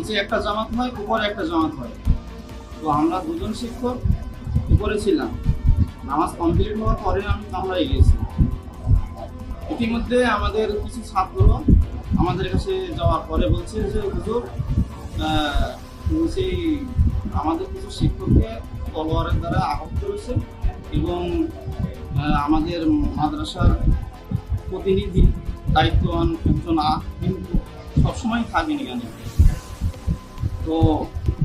নিচে একটা জামাত হয়, উপরে একটা জামাত হয়। তো আমরা দুজন শিক্ষক উপরে ছিলাম। নামাজ কমপ্লিট হওয়ার পরে আমি কামরায় গিয়েছি। ইতিমধ্যে আমাদের কিছু ছাত্র আমাদের কাছে যাওয়ার পরে বলছে যে হুজুর, সেই আমাদের কিছু শিক্ষককে তলোয়ারের দ্বারা আঘাত করেছে এবং আমাদের মাদ্রাসার প্রতিনিধি দায়িত্ববান একজন কিন্তু সবসময় থাকেন এখানে। তো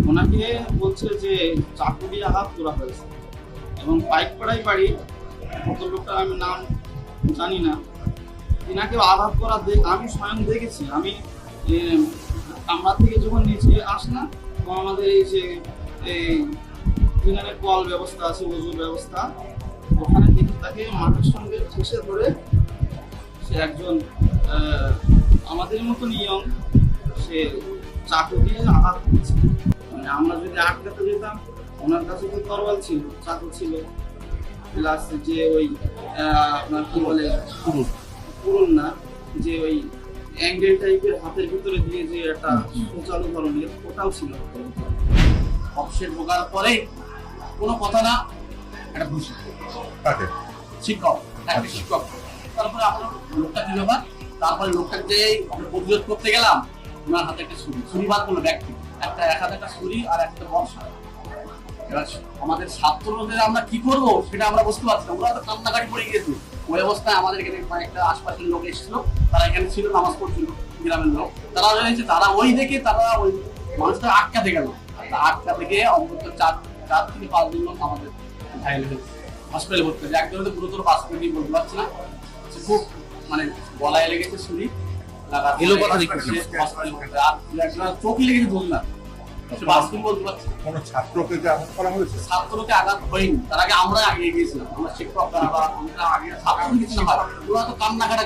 ওনাকে বলছে যে চাকু দিয়ে আঘাত করা হয়েছে এবং পাইকপাড়ায় বাড়ি, কত লোকটা আমি নাম জানি না, তিনাকে আঘাত করা আমি স্বয়ং দেখেছি। আমি কামরা থেকে যখন নিচে আসলাম, তো আমাদের এই যে এখানে কল ব্যবস্থা আছে, ওজুর ব্যবস্থা, ওখানে দেখে তাকে মাঠের সঙ্গে ঠেসে ধরে সে একজন আমাদের মতো নিয়ম, সে চাকু দিয়ে আঘাত করেছে। মানে আমরা যদি আটকাতে যেতাম, ওনার কাছে তো তরোয়াল ছিল, চাকু ছিল, প্লাস যে ওই আপনার কি বলে পুরন না, যে ওই অ্যাঙ্গেল টাইপের হাতের ভিতরে দিয়ে যে একটা সোচালো ধরনের, ওটাও ছিল। অবশ্যই ঢোকার পরে কোনো কথা না, একটা ঘুষি শিক্ষক, একটা শিক্ষক। তারপরে আপনার লোকটা কি ব্যাপার, তারপরে লোকটাকে যে প্রতিরোধ করতে গেলাম, ওনার হাতে একটা ছুরি বাদ করলো, ব্যক্তি একটা এক হাতে একটা ছুরি আর একটা বর্ষা। এবার আমাদের ছাত্রদের আমরা কি করবো সেটা আমরা বুঝতে পারছি না। ওরা তো কান্নাকাটি পড়ে গিয়েছে। ওই অবস্থায় আমাদের এখানে কয়েকটা আশপাশের লোক এসেছিল, তারা এখানে ছিল, নামাজ পড়ছিল, গ্রামের লোক। তারা জানিয়েছে, তারা ওই দেখে তারা ওই মানুষটা আটকাতে গেল। আটকা থেকে অন্তত 4 থেকে 5 জন লোক আমাদের ঘায়ল হয়েছে, হসপিটালে ভর্তি হয়েছে। একজনের তো গুরুতর বাস্তব নিয়ে বলতে পারছি না, খুব মানে গলায় লেগেছে ছুরি, চোখে লেগেছে ধরলা, বলতে পারছি। কোনো ছাত্রকে যে আঘাত করা হয়েছে? ছাত্রকে আঘাত হয়নি, তার আগে আমরা আগিয়ে গিয়েছিলাম, আমরা শিক্ষকরা, আমরা আগে ছাত্র কিছু না, ওরা তো কান্নাকাটা